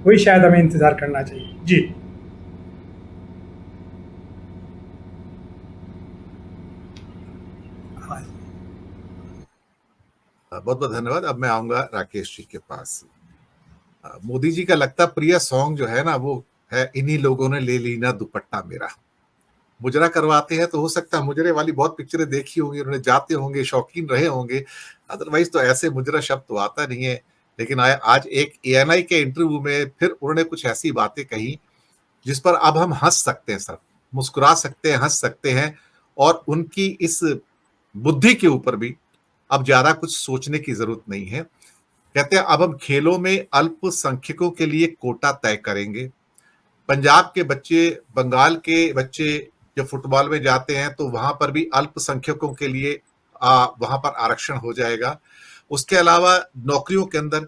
वही शायद हमें इंतज़ार करना चाहिए। जी। हाँ। बहुत बहुत धन्यवाद। अब मैं आऊंगा राकेश जी के पास। मोदी जी का लगता प्रिय सॉन्ग जो है ना, वो है इन्हीं लोगों ने ले ली ना दुपट्टा मेरा। मुजरा करवाते हैं तो हो सकता है मुजरे वाली बहुत पिक्चरें देखी होंगी, उन्होंने जाते होंगे, शौकीन रहे होंगे। अदरवाइज तो ऐसे मुजरा शब्द तो आता नहीं है। लेकिन आज एक एएनआई के इंटरव्यू में फिर उन्होंने कुछ ऐसी बातें कही जिस पर अब हम हंस सकते हैं सर, मुस्कुरा सकते हैं, हंस सकते हैं। और उनकी इस बुद्धि के ऊपर भी अब ज्यादा कुछ सोचने की जरूरत नहीं है। कहते हैं अब हम खेलों में अल्पसंख्यकों के लिए कोटा तय करेंगे। पंजाब के बच्चे, बंगाल के बच्चे जब फुटबॉल में जाते हैं तो वहां पर भी अल्पसंख्यकों के लिए वहां पर आरक्षण हो जाएगा। उसके अलावा नौकरियों के अंदर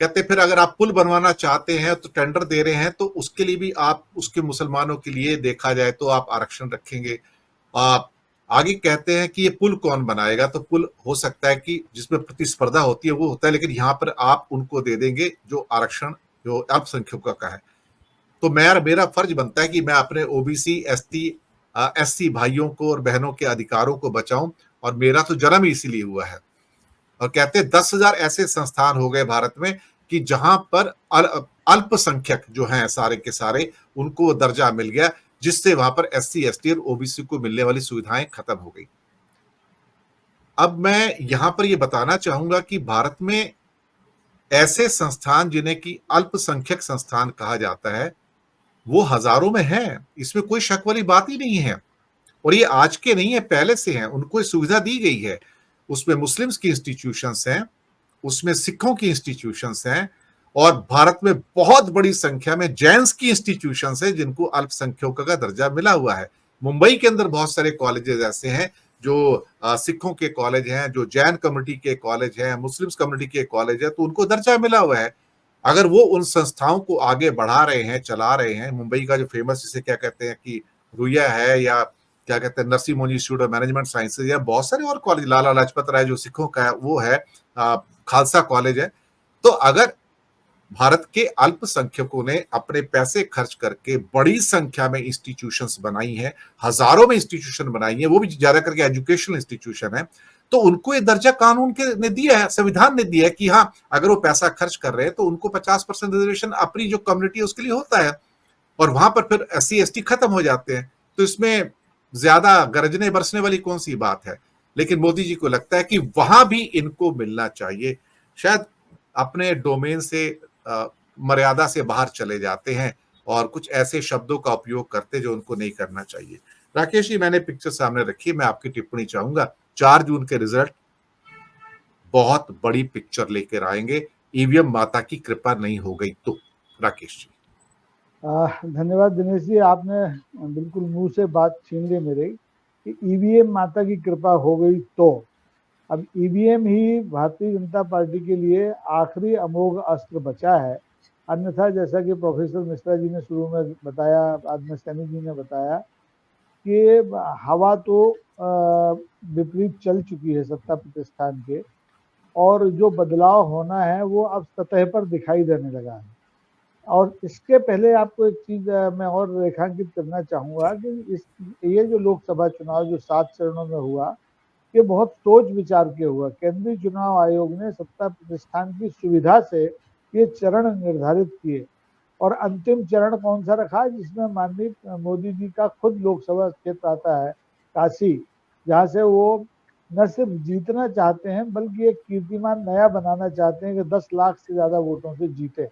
कहते फिर अगर आप पुल बनवाना चाहते हैं तो टेंडर दे रहे हैं तो उसके लिए भी आप उसके मुसलमानों के लिए देखा जाए तो आप आरक्षण रखेंगे। आप आगे कहते हैं कि ये पुल कौन बनाएगा, तो पुल हो सकता है कि जिसमें प्रतिस्पर्धा होती है वो होता है, लेकिन यहाँ पर आप उनको दे देंगे जो आरक्षण जो अल्पसंख्यकों का है। तो मेरा फर्ज बनता है कि मैं अपने ओबीसी, एसटी, एससी भाइयों को और बहनों के अधिकारों को बचाऊं। और मेरा तो जन्म ही इसीलिए हुआ है। और कहते हैं 10,000 ऐसे संस्थान हो गए भारत में कि जहां पर अल्पसंख्यक जो हैं सारे के सारे, उनको दर्जा मिल गया, जिससे वहां पर एससी, एसटी और ओबीसी को मिलने वाली सुविधाएं खत्म हो गई। अब मैं यहां पर यह बताना चाहूंगा कि भारत में ऐसे संस्थान जिन्हें कि अल्पसंख्यक संस्थान कहा जाता है, वो हजारों में है। इसमें कोई शक वाली बात ही नहीं है। और ये आज के नहीं है, पहले से हैं, उनको सुविधा दी गई है। उसमें मुस्लिम्स की इंस्टीट्यूशंस हैं, उसमें सिखों की इंस्टीट्यूशंस हैं, और भारत में बहुत बड़ी संख्या में जैन्स की इंस्टीट्यूशंस है जिनको अल्पसंख्यकों का दर्जा मिला हुआ है। मुंबई के अंदर बहुत सारे कॉलेजेस ऐसे हैं जो सिखों के कॉलेज हैं, जो जैन कम्युनिटी के कॉलेज हैं, मुस्लिम्स कम्युनिटी के कॉलेज है, तो उनको दर्जा मिला हुआ है। अगर वो उन संस्थाओं को आगे बढ़ा रहे हैं, चला रहे हैं, मुंबई का जो फेमस जिसे क्या कहते हैं कि रुइया है, या क्या कहते हैं Narsee Monjee institute of management sciences, या बहुत सारे और कॉलेज, लाला लाजपत राय जो सिखों का है वो है, खालसा कॉलेज है। तो अगर भारत के अल्पसंख्यकों ने अपने पैसे खर्च करके बड़ी संख्या में इंस्टीट्यूशंस बनाई हैं, हजारों में इंस्टीट्यूशन बनाई हैं, वो भी ज्यादा करके एजुकेशनल इंस्टीट्यूशन है, तो उनको ये दर्जा कानून के ने दिया है, संविधान ने दिया है कि हाँ, अगर वो पैसा खर्च कर रहे हैं तो उनको 50% रिजर्वेशन अपनी जो कम्युनिटी है उसके लिए होता है। और वहां पर फिर एससी एसटी खत्म हो जाते हैं। तो इसमें ज्यादा गरजने बरसने वाली कौन सी बात है। लेकिन मोदी जी को लगता है कि वहां भी इनको मिलना चाहिए। शायद अपने डोमेन से मर्यादा से बाहर चले जाते हैं और कुछ ऐसे शब्दों का उपयोग करते जो उनको नहीं करना चाहिए। राकेश जी, मैंने पिक्चर सामने रखी, मैं आपकी टिप्पणी चाहूंगा। 4 जून के रिजल्ट बहुत बड़ी पिक्चर लेकर आएंगे, ईवीएम माता की कृपा नहीं हो गई तो। राकेश जी। धन्यवाद दिनेश जी, आपने बिल्कुल मुंह से बात छीन ली मेरे कि ईवीएम माता की कृपा हो गई तो। अब ईवीएम ही भारतीय जनता पार्टी के लिए आखिरी अमोघ अस्त्र बचा है। अन्यथा जैसा कि प्रोफेसर मिश्रा जी ने शुरू में बताया, बाद में सैनी जी ने बताया कि हवा तो विपरीत चल चुकी है सत्ता प्रतिष्ठान के, और जो बदलाव होना है वो अब सतह पर दिखाई देने लगा है। और इसके पहले आपको एक चीज मैं और रेखांकित करना चाहूंगा कि ये जो लोकसभा चुनाव जो 7 चरणों में हुआ, ये बहुत सोच विचार के हुआ। केंद्रीय चुनाव आयोग ने सत्ता प्रतिष्ठान की सुविधा से ये चरण निर्धारित किए। और अंतिम चरण कौन सा रखा, जिसमें माननीय मोदी जी का खुद लोकसभा क्षेत्र आता है, काशी, जहाँ से वो न सिर्फ जीतना चाहते हैं बल्कि एक कीर्तिमान नया बनाना चाहते हैं कि 10 लाख से ज्यादा वोटों से जीते।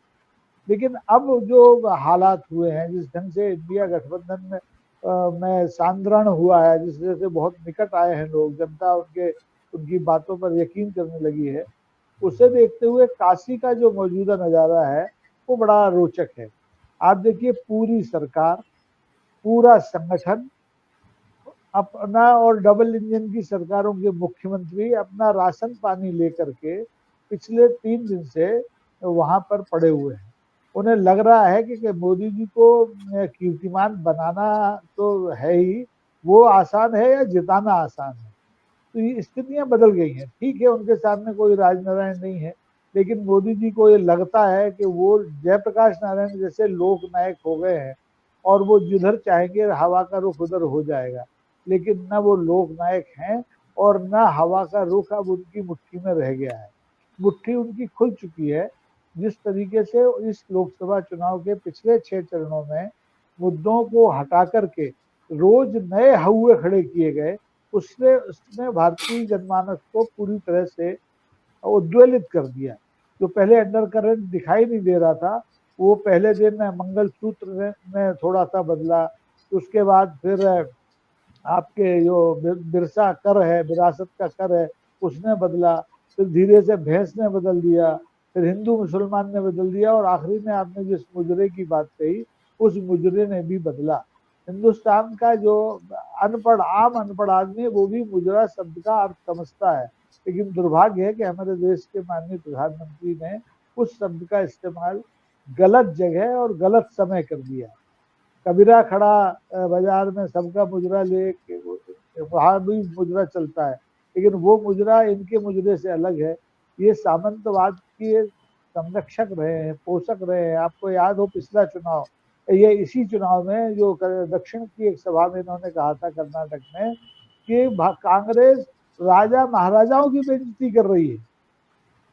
लेकिन अब जो हालात हुए हैं, जिस ढंग से इंडिया गठबंधन में सांद्रण हुआ है, जिस वजह से बहुत निकट आए हैं लोग, जनता उनके उनकी बातों पर यकीन करने लगी है, उसे देखते हुए काशी का जो मौजूदा नजारा है वो बड़ा रोचक है। आप देखिए, पूरी सरकार, पूरा संगठन अपना, और डबल इंजन की सरकारों के मुख्यमंत्री अपना राशन पानी लेकर के पिछले 3 दिन से वहां पर पड़े हुए हैं। उन्हें लग रहा है कि मोदी जी को कीर्तिमान बनाना तो है ही, वो आसान है या जिताना आसान है। तो ये स्थितियां बदल गई हैं। ठीक है, उनके सामने कोई राजनारायण नहीं है, लेकिन मोदी जी को ये लगता है कि वो जयप्रकाश नारायण जैसे लोक नायक हो गए हैं और वो जिधर चाहेंगे हवा का रुख उधर हो जाएगा। लेकिन न वो लोक नायक हैं और न हवा का रुख अब उनकी मुट्ठी में रह गया है। मुट्ठी उनकी खुल चुकी है। जिस तरीके से इस लोकसभा चुनाव के पिछले 6 चरणों में मुद्दों को हटा करके रोज नए हौवे खड़े किए गए, उसने भारतीय जनमानस को पूरी तरह से उद्वेलित कर दिया। जो पहले अंडर करंट दिखाई नहीं दे रहा था, वो पहले दिन मंगलसूत्र में थोड़ा सा बदला, उसके बाद फिर आपके जो बिरसा कर है, विरासत का कर है, उसने बदला, फिर धीरे से भैंस ने बदल दिया, फिर हिंदू मुसलमान ने बदल दिया और आखिरी में आपने जिस मुजरे की बात कही उस मुजरे ने भी बदला। हिंदुस्तान का जो आम अनपढ़ आदमी है वो भी मुजरा शब्द का अर्थ समझता है, लेकिन दुर्भाग्य है कि हमारे देश के माननीय प्रधानमंत्री ने उस शब्द का इस्तेमाल गलत जगह और गलत समय कर दिया। कबीरा खड़ा बाजार में सबका मुजरा ले, वहां भी मुजरा चलता है, लेकिन वो मुजरा इनके मुजरे से अलग है। ये सामंतवाद के संरक्षक रहे हैं, पोषक रहे हैं। आपको याद हो पिछला चुनाव, ये इसी चुनाव में जो दक्षिण की एक सभा में इन्होंने कहा था कर्नाटक में कि कांग्रेस राजा महाराजाओं की बेइज्जती कर रही है।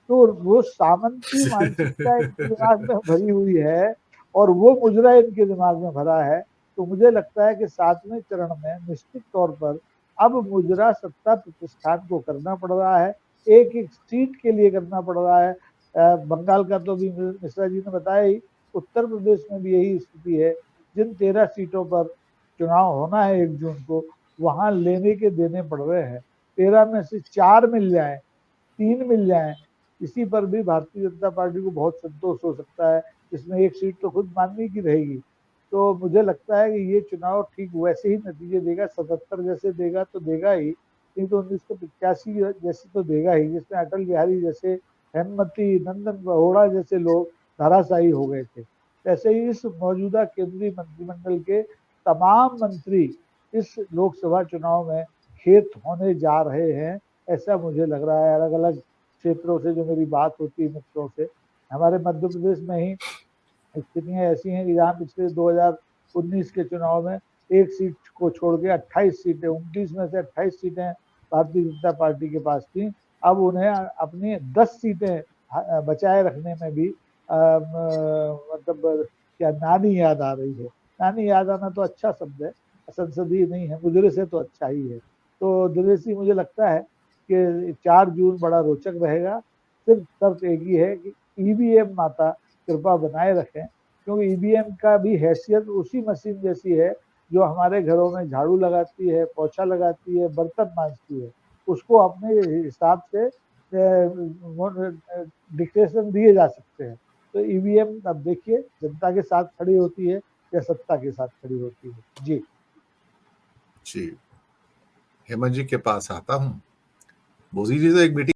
तो वो सामंती मानसिकता इनके दिमाग में भरी हुई है और वो मुजरा इनके दिमाग में भरा है। तो मुझे लगता है कि 7वें चरण में निश्चित तौर पर अब मुजरा सत्ता प्रतिष्ठान को करना पड़ रहा है, एक एक सीट के लिए करना पड़ रहा है। बंगाल का तो भी मिश्रा जी ने बताया ही, उत्तर प्रदेश में भी यही स्थिति है। जिन 13 सीटों पर चुनाव होना है 1 जून को, वहां लेने के देने पड़ रहे हैं। 13 में से 4 मिल जाए, 3 मिल जाए, इसी पर भी भारतीय जनता पार्टी को बहुत संतोष हो सकता है। इसमें 1 सीट तो खुद मानने की रहेगी। तो मुझे लगता है कि ये चुनाव ठीक वैसे ही नतीजे देगा, 77 जैसे देगा तो देगा ही, नहीं तो 1985 जैसे तो देगा ही, जिसमें अटल बिहारी जैसे, हेमवती, नंदन बहुड़ा जैसे लोग धराशायी हो गए थे। ऐसे ही इस मौजूदा केंद्रीय मंत्रिमंडल के तमाम मंत्री इस लोकसभा चुनाव में खेत होने जा रहे हैं, ऐसा मुझे लग रहा है। अलग अलग क्षेत्रों से जो मेरी बात होती है मित्रों से, हमारे मध्य प्रदेश में ही स्थितियां ऐसी हैं कि जहाँ पिछले 2019 के चुनाव में 1 सीट को छोड़ के 28 सीटें, 29 में से 28 सीटें भारतीय जनता पार्टी के पास थी। अब उन्हें अपनी 10 सीटें बचाए रखने में भी मतलब क्या नानी याद आ रही है। नानी याद आना तो अच्छा शब्द है, संसदीय नहीं है, मुजरे से तो अच्छा ही है। तो दिनेश जी, मुझे लगता है कि 4 जून बड़ा रोचक रहेगा। सिर्फ शर्त एक ही है कि ईवीएम माता कृपा बनाए रखें, क्योंकि ईवीएम का भी हैसियत उसी मशीन जैसी है जो हमारे घरों में झाड़ू लगाती है, पोछा लगाती है, बर्तन मांजती है। उसको अपने हिसाब से डिक्टेशन दिए जा सकते हैं। तो ईवीएम अब देखिए जनता के साथ खड़ी होती है या सत्ता के साथ खड़ी होती है। जी जी, हेमंत जी के पास आता हूँ। मोदी जी तो एक मीटिंग